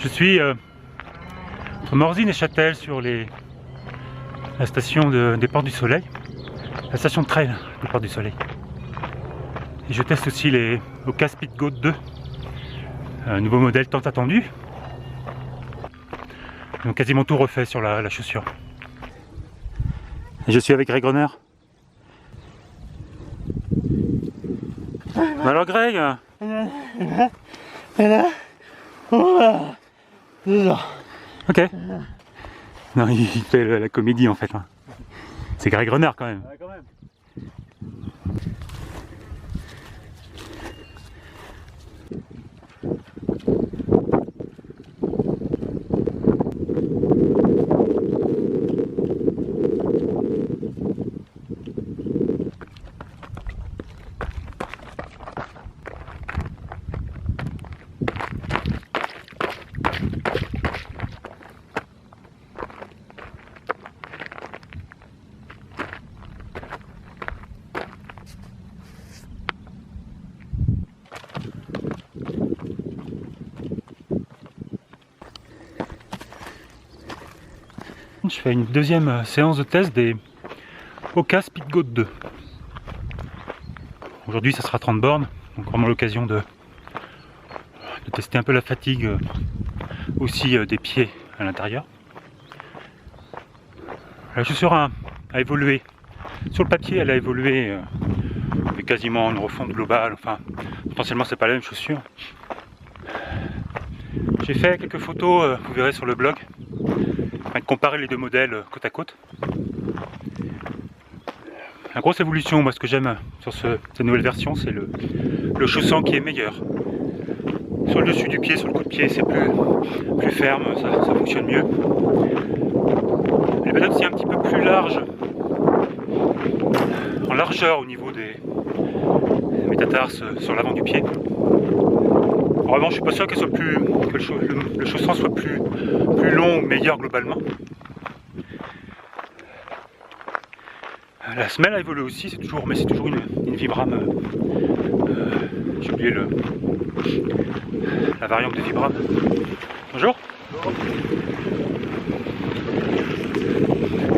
Je suis entre Morzine et Châtel sur la station des Portes du Soleil, la station de trail des Portes du Soleil. Et je teste aussi les Hoka Speedgoat 2, un nouveau modèle tant attendu. Ils ont quasiment tout refait sur la chaussure. Et je suis avec Greg Runner. Alors Greg, ok. Non, il fait la comédie en fait. C'est Greg Runner quand même. Ouais, quand même. Je fais une deuxième séance de test des Hoka Speedgoat 2. Aujourd'hui ça sera 30 bornes, donc vraiment l'occasion de tester un peu la fatigue aussi des pieds à l'intérieur. La chaussure a évolué. Sur le papier elle a évolué, avec quasiment une refonte globale, enfin potentiellement c'est pas la même chaussure. J'ai fait quelques photos, vous verrez sur le blog, afin de comparer les deux modèles côte à côte. La grosse évolution, moi ce que j'aime sur cette nouvelle version, c'est le chausson qui est meilleur. Sur le dessus du pied, sur le coup de pied, c'est plus ferme, ça fonctionne mieux. Les pédales aussi un petit peu plus larges, en largeur au niveau des métatarses sur l'avant du pied. En revanche, je suis pas sûr que le chausson soit plus long ou meilleur globalement. La semelle a évolué aussi, c'est toujours une Vibram. J'ai oublié la variante de Vibram. Bonjour.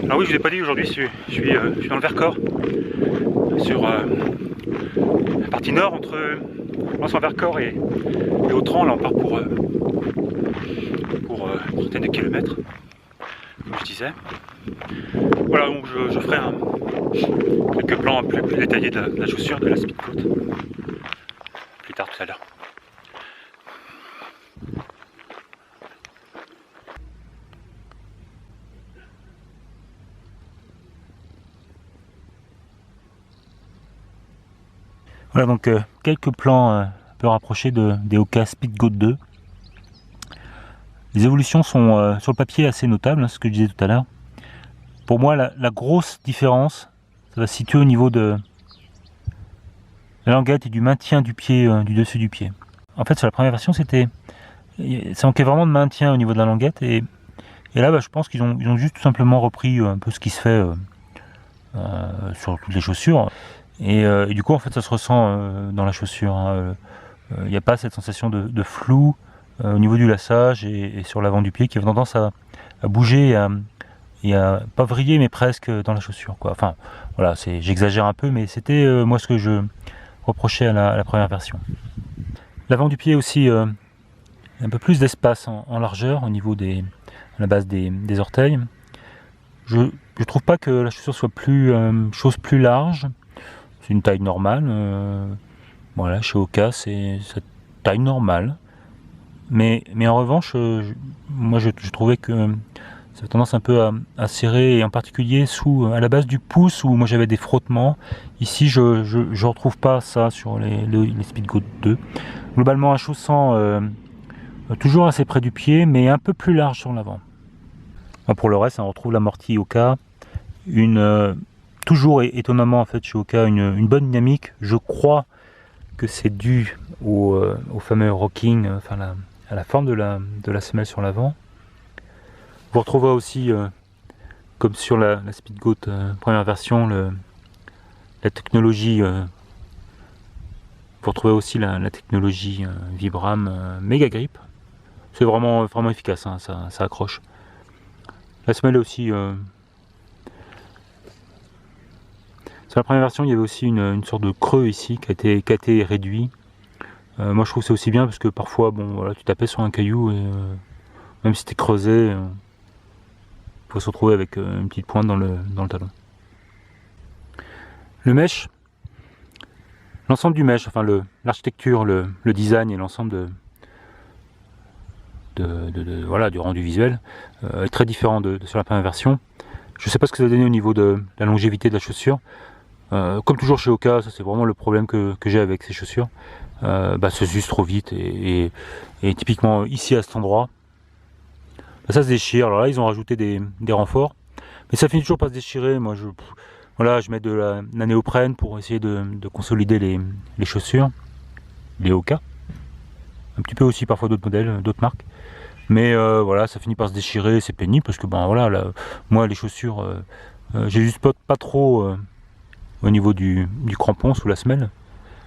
Alors oui, je vous ai pas dit aujourd'hui, je suis dans le Vercors, sur la partie nord entre Vercors et Autran. Là on part pour une trentaine de kilomètres, comme je disais. Voilà, donc je ferai quelques plans plus détaillés de la chaussure, de la Speedgoat, plus tard tout à l'heure. Voilà donc quelques plans un peu rapprochés des Hoka Speedgoat 2. Les évolutions sont sur le papier assez notables, hein, ce que je disais tout à l'heure. Pour moi, la grosse différence, ça va se situer au niveau de la languette et du maintien du pied, du dessus du pied. En fait, sur la première version, ça manquait vraiment de maintien au niveau de la languette. Et là, je pense qu'ils ont juste tout simplement repris un peu ce qui se fait sur toutes les chaussures. Et du coup, en fait, ça se ressent dans la chaussure. Il n'y a pas cette sensation de flou au niveau du laçage et sur l'avant du pied qui a tendance à bouger et à pas vriller, mais presque dans la chaussure, quoi. Enfin, voilà, j'exagère un peu, mais c'était moi ce que je reprochais à la première version. L'avant du pied aussi, un peu plus d'espace en largeur au niveau à la base des orteils. Je trouve pas que la chaussure soit chose plus large. C'est une taille normale. Voilà, chez Hoka, c'est cette taille normale. Mais en revanche, moi je trouvais que ça avait tendance un peu à serrer, et en particulier à la base du pouce où moi j'avais des frottements. Ici, je ne retrouve pas ça sur les Speedgoat 2. Globalement, un chausson toujours assez près du pied, mais un peu plus large sur l'avant. Pour le reste, on retrouve l'amorti Hoka, toujours étonnamment en fait chez Hoka, une bonne dynamique. Je crois que c'est dû au fameux rocking, enfin à la forme de la semelle sur l'avant. Vous retrouvez aussi, comme sur la Speedgoat première version, la technologie. Vous retrouvez aussi la technologie Vibram Mega Grip c'est vraiment efficace, hein, ça accroche. La semelle aussi, sur la première version il y avait aussi une sorte de creux ici qui a été réduit. Moi je trouve que c'est aussi bien parce que parfois bon voilà, tu tapais sur un caillou et même si c'était creusé, il faut se retrouver avec une petite pointe dans le talon. Le mesh, l'ensemble du mesh, enfin l'architecture, le design et l'ensemble voilà, du rendu visuel est très différent sur la première version. Je ne sais pas ce que ça va donner au niveau de la longévité de la chaussure. Comme toujours chez Hoka, ça c'est vraiment le problème que j'ai avec ces chaussures. Ça s'use trop vite et typiquement ici à cet endroit, ça se déchire. Alors là ils ont rajouté des renforts, mais ça finit toujours par se déchirer. Moi je mets de la néoprène pour essayer de consolider les chaussures, les Hoka, un petit peu aussi parfois d'autres modèles, d'autres marques. Mais voilà, ça finit par se déchirer, c'est pénible parce que ben voilà, là, moi les chaussures, j'ai juste pas trop au niveau du crampon sous la semelle.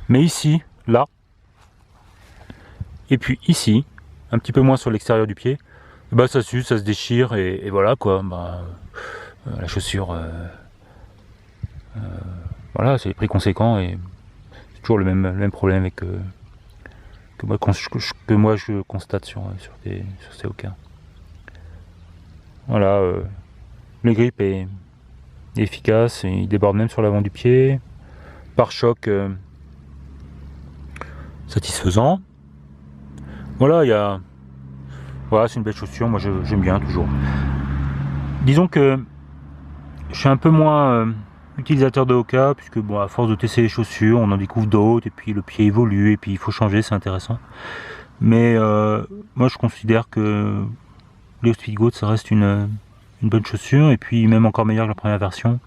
Mais ici, là, et puis ici, un petit peu moins sur l'extérieur du pied, bah ça s'use, ça se déchire et voilà quoi. Bah, la chaussure, voilà, c'est des prix conséquents et c'est toujours le même problème avec que moi je constate sur ces Hoka. Voilà, le grip est efficace, et il déborde même sur l'avant du pied. Pare-choc satisfaisant. Voilà, voilà, c'est une belle chaussure, moi j'aime bien toujours. Disons que je suis un peu moins utilisateur de Hoka, puisque bon, à force de tester les chaussures, on en découvre d'autres, et puis le pied évolue, et puis il faut changer, c'est intéressant. Mais moi je considère que les Speedgoat ça reste une bonne chaussure, et puis même encore meilleure que la première version.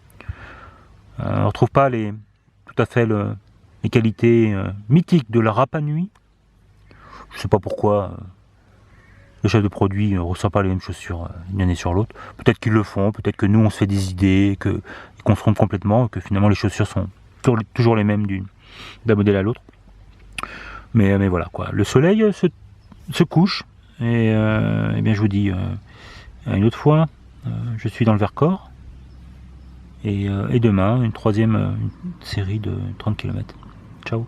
On ne retrouve pas tout à fait les qualités mythiques de la Rapa Nui. Je sais pas pourquoi le chef de produit ne ressort pas les mêmes chaussures d'une année sur l'autre. Peut-être qu'ils le font, peut-être que nous on se fait des idées, qu'on se trompe complètement, que finalement les chaussures sont toujours les mêmes d'un modèle à l'autre. Mais voilà quoi. Le soleil se couche et bien je vous dis à une autre fois, je suis dans le Vercors et demain une troisième série de 30 km. Ciao.